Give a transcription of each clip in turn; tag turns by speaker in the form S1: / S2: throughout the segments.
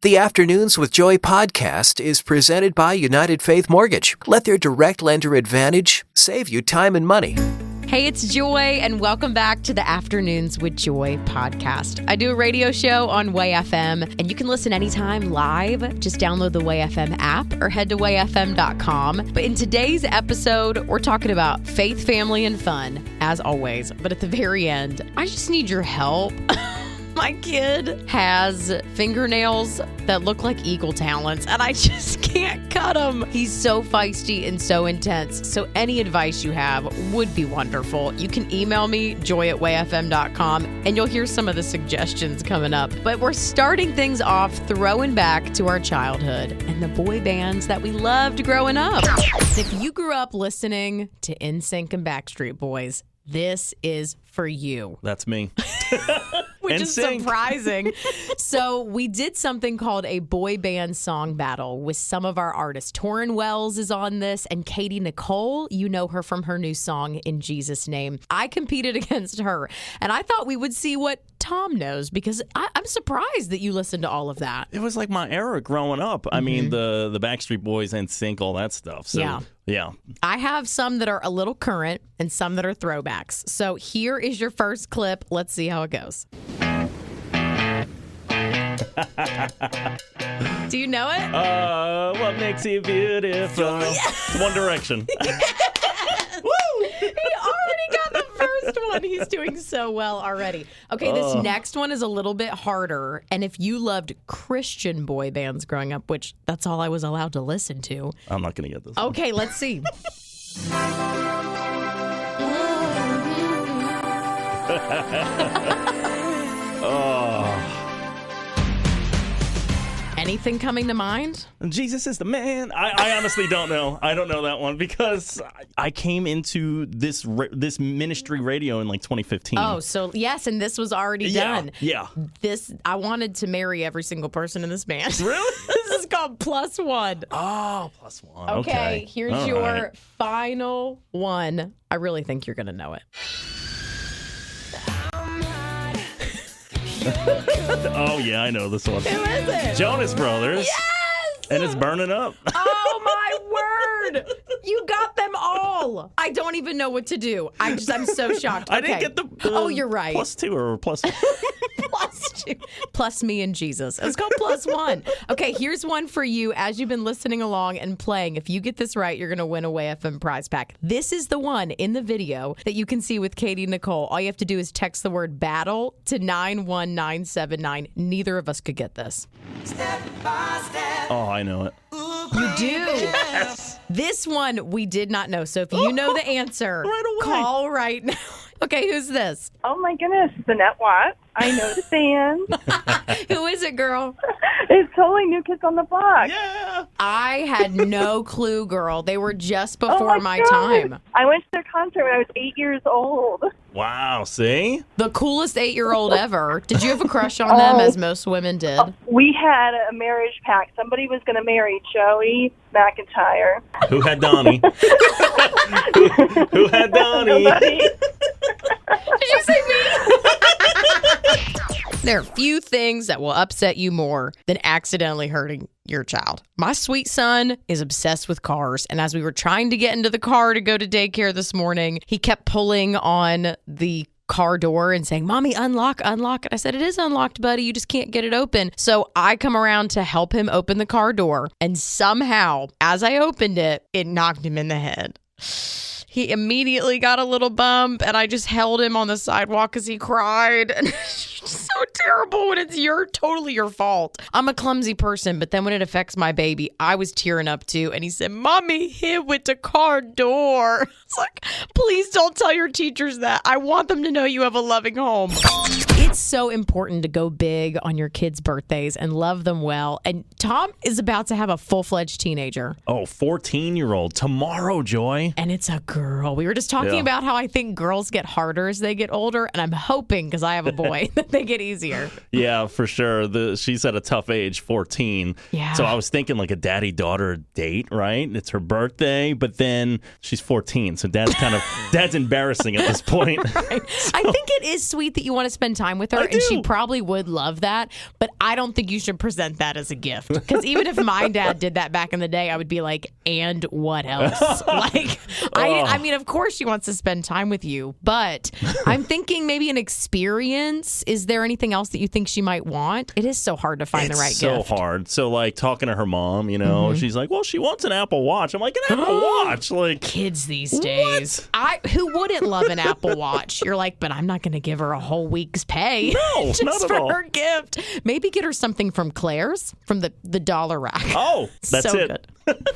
S1: The Afternoons with Joy podcast is presented by United Faith Mortgage. Let their direct lender advantage save you time and money.
S2: Hey, it's Joy, and welcome back to the Afternoons with Joy podcast. I do a radio show on Way FM, and you can listen anytime live. Just download the Way FM app or head to wayfm.com. But in today's episode, we're talking about faith, family, and fun, as always. But at the very end, I just need your help. My kid has fingernails that look like eagle talons, and I just can't cut them. He's so feisty and so intense. So any advice you have would be wonderful. You can email me, joy@wayfm.com, and you'll hear some of the suggestions coming up. But we're starting things off throwing back to our childhood and the boy bands that we loved growing up. If you grew up listening to NSYNC and Backstreet Boys, this is for you.
S3: That's me.
S2: Which is surprising. So we did something called a boy band song battle with some of our artists. Torrin Wells is on this, and Katie Nicole, you know her from her new song, In Jesus' Name. I competed against her, and I thought we would see what Tom knows, because I'm surprised that you listened to all of that.
S3: It was like my era growing up. I mean, the Backstreet Boys and Sync, all that stuff. So, yeah. I
S2: have some that are a little current and some that are throwbacks. So here is your first clip. Let's see how it goes. Do you know it?
S3: What makes you beautiful?
S2: Yes.
S3: One Direction.
S2: Yes. Woo! He already got the first one. He's doing so well already. Okay, this next one is a little bit harder. And if you loved Christian boy bands growing up, which that's all I was allowed to listen to.
S3: I'm not going to get this.
S2: Okay, let's see. Anything coming to mind?
S3: Jesus is the man. I honestly don't know. I don't know that one because I came into this ministry radio in like 2015.
S2: Oh, so yes, and this was already done.
S3: Yeah.
S2: I wanted to marry every single person in this band.
S3: Really?
S2: This is called Plus One.
S3: Oh, Plus One.
S2: Okay, here's your final one. I really think you're going to know it.
S3: Oh, yeah, I know this one.
S2: Who is it?
S3: Jonas Brothers.
S2: Yes!
S3: And it's burning up.
S2: Oh, my word. You got them all. I don't even know what to do. I'm so shocked. Okay.
S3: I didn't get the
S2: oh, you're right.
S3: Plus two or plus
S2: Plus two. Plus me and Jesus. It's called Plus One. Okay, here's one for you. As you've been listening along and playing, if you get this right, you're going to win a Way FM prize pack. This is the one in the video that you can see with Katie Nicole. All you have to do is text the word battle to 91979. Neither of us could get this.
S4: Step by step.
S3: Oh, I know it.
S2: You do? Yes. This one we did not know. So if you know the answer,
S3: right away.
S2: Call right now. Okay, who's this?
S5: Oh, my goodness. Jeanette Watt. I know the band.
S2: Who is it, girl?
S5: It's totally New Kids on the Block.
S3: Yeah.
S2: I had no clue, girl. They were just before my
S5: God.
S2: time.
S5: I went to their concert when I was 8 years old.
S3: Wow, see?
S2: The coolest 8-year-old ever. Did you have a crush on them, as most women did?
S5: We had a marriage pact. Somebody was going to marry Joey McIntyre.
S3: Who had Donnie? who had Donnie?
S2: Did you say me? There are few things that will upset you more than accidentally hurting your child. My sweet son is obsessed with cars, and as we were trying to get into the car to go to daycare this morning, he kept pulling on the car door and saying, "Mommy, unlock, unlock." And I said, "It is unlocked, buddy. You just can't get it open." So I come around to help him open the car door, and somehow, as I opened it, it knocked him in the head. He immediately got a little bump, and I just held him on the sidewalk as he cried. And it's so terrible when it's totally your fault. I'm a clumsy person, but then when it affects my baby, I was tearing up too. And he said, "Mommy hit with the car door." It's like, please don't tell your teachers that. I want them to know you have a loving home. It's so important to go big on your kids' birthdays and love them well. And Tom is about to have a full-fledged teenager.
S3: Oh, 14-year-old. Tomorrow, Joy.
S2: And it's a girl. We were just talking about how I think girls get harder as they get older. And I'm hoping, because I have a boy, that they get easier.
S3: Yeah, for sure. She's at a tough age, 14.
S2: Yeah.
S3: So I was thinking like a daddy-daughter date, right? It's her birthday, but then she's 14. So dad's embarrassing at this point.
S2: Right. I think it is sweet that you want to spend time with her,
S3: I
S2: and she
S3: do.
S2: probably would love that. But I don't think you should present that as a gift, because even if my dad did that back in the day, I would be like, and what else? I mean, of course she wants to spend time with you, but I'm thinking maybe an experience. Is there anything else that you think she might want? It is so hard to find the right gift.
S3: It's so hard. So, like, talking to her mom, she's like, well, she wants an Apple Watch. I'm like, an Apple Watch? Like,
S2: kids these days. Who wouldn't love an Apple Watch? You're like, but I'm not going to give her a whole week's pay.
S3: No,
S2: just
S3: not at
S2: for
S3: all.
S2: her gift. Maybe get her something from Claire's, from the dollar rack.
S3: Oh, that's
S2: so
S3: it.
S2: Good.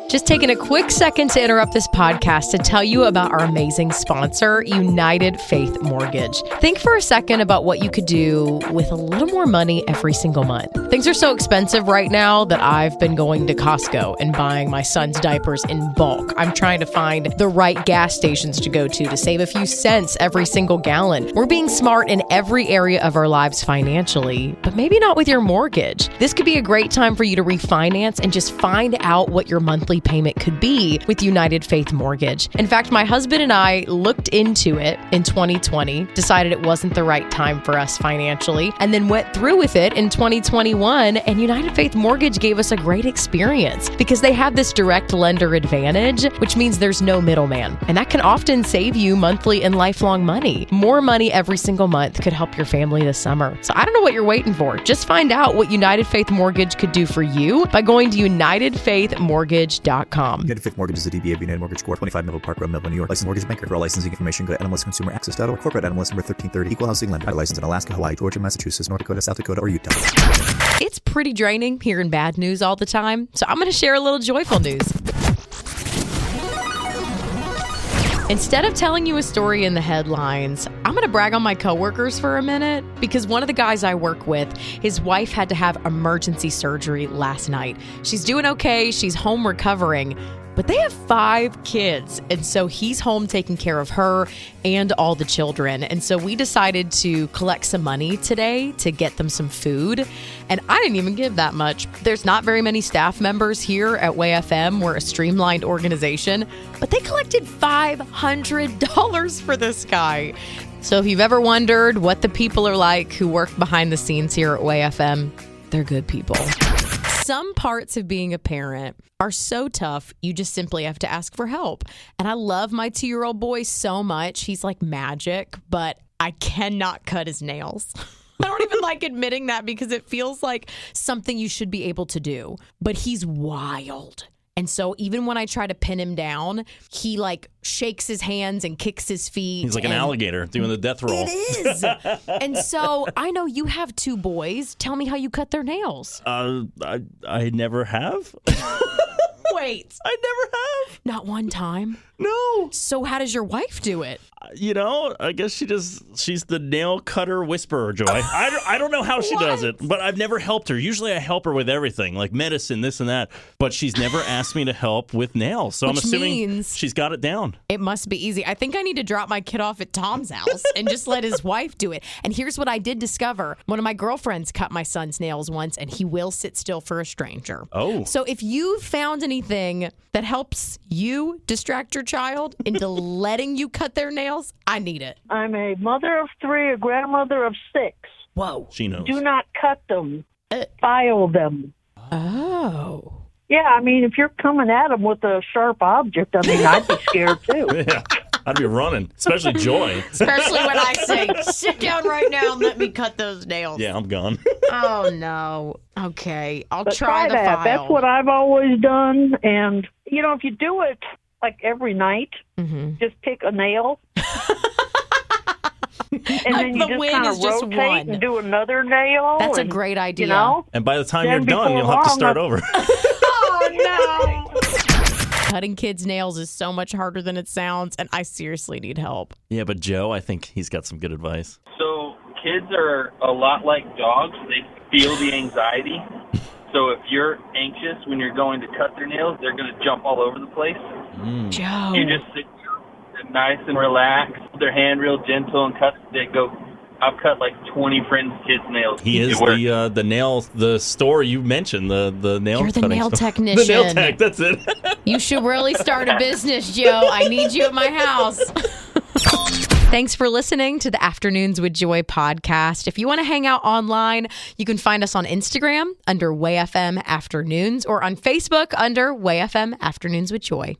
S2: Just taking a quick second to interrupt this podcast to tell you about our amazing sponsor, United Faith Mortgage. Think for a second about what you could do with a little more money every single month. Things are so expensive right now that I've been going to Costco and buying my son's diapers in bulk. I'm trying to find the right gas stations to go to save a few cents every single gallon. We're being smart in every area of our lives financially, but maybe not with your mortgage. This could be a great time for you to refinance and just find out what your monthly payment could be with United Faith Mortgage. In fact, my husband and I looked into it in 2020, decided it wasn't the right time for us financially, and then went through with it in 2021. And United Faith Mortgage gave us a great experience because they have this direct lender advantage, which means there's no middleman. And that can often save you monthly and lifelong money. More money every single month could help your family this summer. So I don't know what you're waiting for. Just find out what United Faith Mortgage could do for you by going to UnitedFaithMortgage.com.
S6: United Faith Mortgage is a DBA of United Mortgage Corp. 25 Melville Park Road, Melville, New York. Licensed mortgage banker. For all licensing information, go to nmlsconsumeraccess.org. Corporate NMLS number 1330. Equal housing lender. Licensed in Alaska, Hawaii, Georgia, Massachusetts, North Dakota, South Dakota, or Utah.
S2: It's pretty draining hearing bad news all the time, so I'm going to share a little joyful news. Instead of telling you a story in the headlines, I'm going to brag on my coworkers for a minute, because one of the guys I work with, his wife had to have emergency surgery last night. She's doing okay. She's home recovering, but they have 5 kids. And so he's home taking care of her and all the children. And so we decided to collect some money today to get them some food. And I didn't even give that much. There's not very many staff members here at WayFM. We're a streamlined organization, but they collected $500 for this guy. So if you've ever wondered what the people are like who work behind the scenes here at WayFM, they're good people. Some parts of being a parent are so tough, you just simply have to ask for help. And I love my 2-year-old boy so much. He's like magic, but I cannot cut his nails. I don't even like admitting that because it feels like something you should be able to do. But he's wild. And so even when I try to pin him down, he like shakes his hands and kicks his feet.
S3: He's like an alligator doing the death roll.
S2: It is. And so I know you have 2 boys. Tell me how you cut their nails.
S3: I never have.
S2: Wait.
S3: I never have.
S2: Not one time?
S3: No.
S2: So how does your wife do it?
S3: I guess she's the nail cutter whisperer, Joy. I don't know how she does it, but I've never helped her. Usually I help her with everything, like medicine, this and that, but she's never asked me to help with nails. So I'm assuming she's got it down.
S2: It must be easy. I think I need to drop my kid off at Tom's house and just let his wife do it. And here's what I did discover. One of my girlfriends cut my son's nails once, and he will sit still for a stranger.
S3: Oh.
S2: So if you found anything that helps you distract your child into letting you cut their nails, I need it.
S7: I'm a mother of 3, a grandmother of 6.
S2: Whoa.
S3: She knows.
S7: Do not cut them. File them.
S2: Oh.
S7: Yeah, I mean, if you're coming at them with a sharp object, I mean, I'd be scared too.
S3: Yeah, I'd be running, especially Joy.
S2: Especially when I say, sit down right now and let me cut those nails.
S3: Yeah, I'm gone.
S2: Oh, no. Okay. I'll
S7: But
S2: try the
S7: that.
S2: file.
S7: That's what I've always done. And, if you do it like every night, just pick a nail. And then you
S2: the
S7: just
S2: win
S7: kind
S2: is
S7: of
S2: just
S7: rotate
S2: one.
S7: and do another nail.
S2: That's a
S7: and,
S2: great idea.
S3: And by the time
S7: Then
S3: you're done,
S7: before
S3: you'll have to
S7: long,
S3: start over.
S2: Oh, no. Cutting kids' nails is so much harder than it sounds, and I seriously need help.
S3: Yeah, but Joe, I think he's got some good advice.
S8: So kids are a lot like dogs. They feel the anxiety. So if you're anxious when you're going to cut their nails, they're going to jump all over the place.
S2: Joe.
S8: You just sit nice and relaxed, their hand real gentle and cut. They go. I've cut like 20 friends' kids' nails.
S3: He is the store you mentioned, the nail
S2: You're the
S3: cutting
S2: nail
S3: store.
S2: technician.
S3: The nail tech, that's it.
S2: You should really start a business, Joe. I need you at my house. Thanks for listening to the Afternoons with Joy podcast. If you want to hang out online, you can find us on Instagram under WayFM Afternoons or on Facebook under WayFM Afternoons with Joy.